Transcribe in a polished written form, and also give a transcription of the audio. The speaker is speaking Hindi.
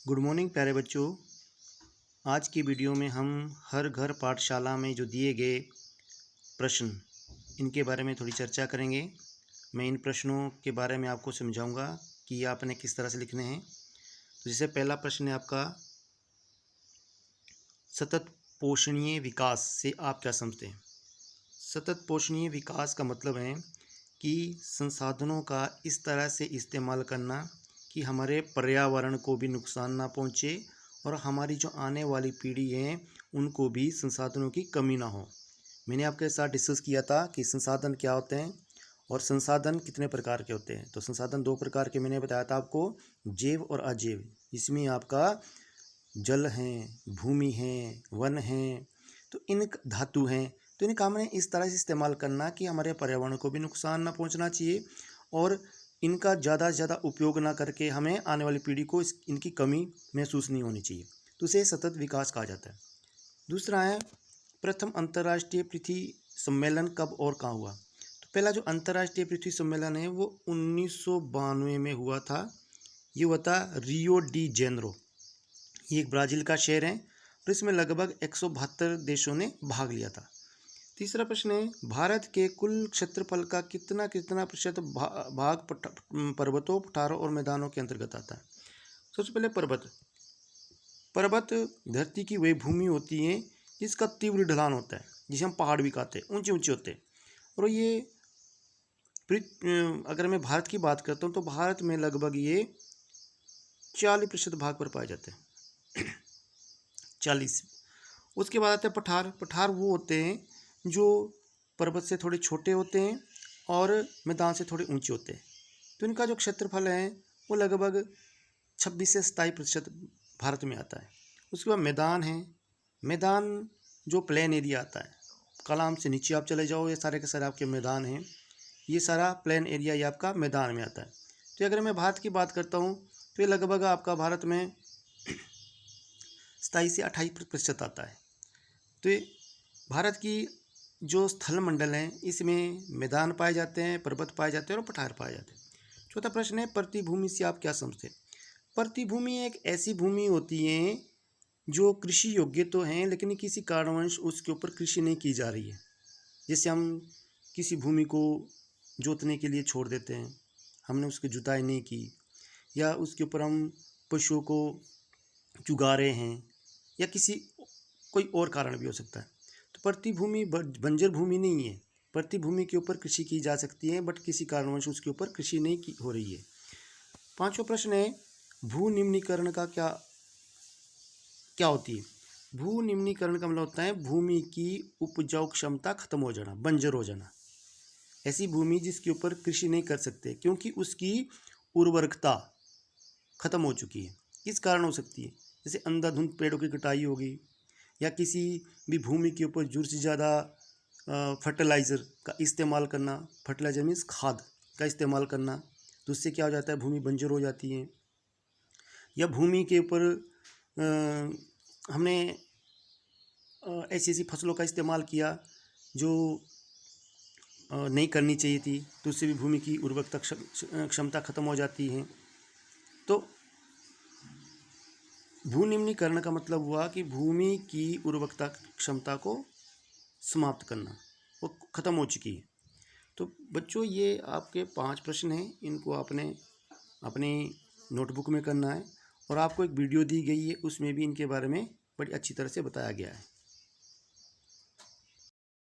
गुड मॉर्निंग प्यारे बच्चों। आज की वीडियो में हम हर घर पाठशाला में जो दिए गए प्रश्न इनके बारे में थोड़ी चर्चा करेंगे। मैं इन प्रश्नों के बारे में आपको समझाऊंगा कि आपने किस तरह से लिखने हैं। तो जैसे पहला प्रश्न है आपका, सतत पोषणीय विकास से आप क्या समझते हैं। सतत पोषणीय विकास का मतलब है कि संसाधनों का इस तरह से इस्तेमाल करना कि हमारे पर्यावरण को भी नुकसान ना पहुँचे और हमारी जो आने वाली पीढ़ी है उनको भी संसाधनों की कमी ना हो। मैंने आपके साथ डिस्कस किया था कि संसाधन क्या होते हैं और संसाधन कितने प्रकार के होते हैं। तो संसाधन दो प्रकार के मैंने बताया था आपको, जैव और अजैव। इसमें आपका जल है, भूमि है, वन है, तो इन धातु हैं। तो इनका हमने इस तरह से इस्तेमाल करना कि हमारे पर्यावरण को भी नुकसान ना पहुंचना चाहिए और इनका ज़्यादा से ज़्यादा उपयोग ना करके हमें आने वाली पीढ़ी को इनकी कमी महसूस नहीं होनी चाहिए। तो इसे सतत विकास कहा जाता है। दूसरा है, प्रथम अंतर्राष्ट्रीय पृथ्वी सम्मेलन कब और कहाँ हुआ। तो पहला जो अंतर्राष्ट्रीय पृथ्वी सम्मेलन है वो 1992 में हुआ था। ये हुआ था रियो डी जेनेरो। ये एक ब्राज़ील का शहर है और इसमें लगभग 172 देशों ने भाग लिया था। तीसरा प्रश्न है, भारत के कुल क्षेत्रफल का कितना प्रतिशत भाग पर्वतों, पठारों और मैदानों के अंतर्गत आता है। सबसे पहले पर्वत धरती की वही भूमि होती है जिसका तीव्र ढलान होता है, जिसे हम पहाड़ भी कहते हैं, ऊंचे ऊंचे होते हैं। और ये अगर मैं भारत की बात करता हूँ तो भारत में लगभग ये 40% भाग पर पाए जाते हैं 40। उसके बाद आते हैं पठार वो होते हैं जो पर्वत से थोड़े छोटे होते हैं और मैदान से थोड़े ऊंचे होते हैं। तो इनका जो क्षेत्रफल है वो लगभग 26 से 27% भारत में आता है। उसके बाद मैदान है। मैदान जो प्लेन एरिया आता है, कलाम से नीचे आप चले जाओ, ये सारे के सारे आपके मैदान हैं। ये सारा प्लेन एरिया ये आपका मैदान में आता है। तो अगर मैं भारत की बात करता हूँ तो ये लगभग आपका भारत में 27 से 28% आता है। तो ये भारत की जो स्थल मंडल हैं इसमें मैदान पाए जाते हैं, पर्वत पाए जाते हैं और पठार पाए जाते हैं। चौथा प्रश्न है, प्रतिभूमि से आप क्या समझते हैं। प्रतिभूमि एक ऐसी भूमि होती है जो कृषि योग्य तो हैं लेकिन किसी कारणवश उसके ऊपर कृषि नहीं की जा रही है। जैसे हम किसी भूमि को जोतने के लिए छोड़ देते हैं, हमने उसकी जुताई नहीं की, या उसके ऊपर हम पशुओं को चुगा रहे हैं, या कोई और कारण भी हो सकता है। तो प्रतिभूमि बंजर भूमि नहीं है। प्रतिभूमि के ऊपर कृषि की जा सकती है बट किसी कारणवश उसके ऊपर कृषि नहीं हो रही है। पांचवा प्रश्न है, भू निम्नीकरण का क्या होती है। भू निम्नीकरण का मतलब होता है भूमि की उपजाऊ क्षमता खत्म हो जाना, बंजर हो जाना। ऐसी भूमि जिसके ऊपर कृषि नहीं कर सकते क्योंकि उसकी उर्वरकता खत्म हो चुकी है। किस कारण हो सकती है, जैसे अंधाधुंध पेड़ों की कटाई होगी, या किसी भी भूमि के ऊपर ज़रूरत से ज़्यादा फर्टिलाइज़र का इस्तेमाल करना। फर्टिलाइज़र मीन्स खाद का इस्तेमाल करना, तो उससे क्या हो जाता है, भूमि बंजर हो जाती है। या भूमि के ऊपर हमने ऐसी ऐसी फसलों का इस्तेमाल किया जो नहीं करनी चाहिए थी, तो उससे भी भूमि की उर्वरकता क्षमता खत्म हो जाती है। तो भू निम्नीकरण का मतलब हुआ कि भूमि की उर्वरकता क्षमता को समाप्त करना, वो ख़त्म हो चुकी है। तो बच्चों ये आपके 5 प्रश्न हैं, इनको आपने अपनी नोटबुक में करना है और आपको एक वीडियो दी गई है उसमें भी इनके बारे में बड़ी अच्छी तरह से बताया गया है।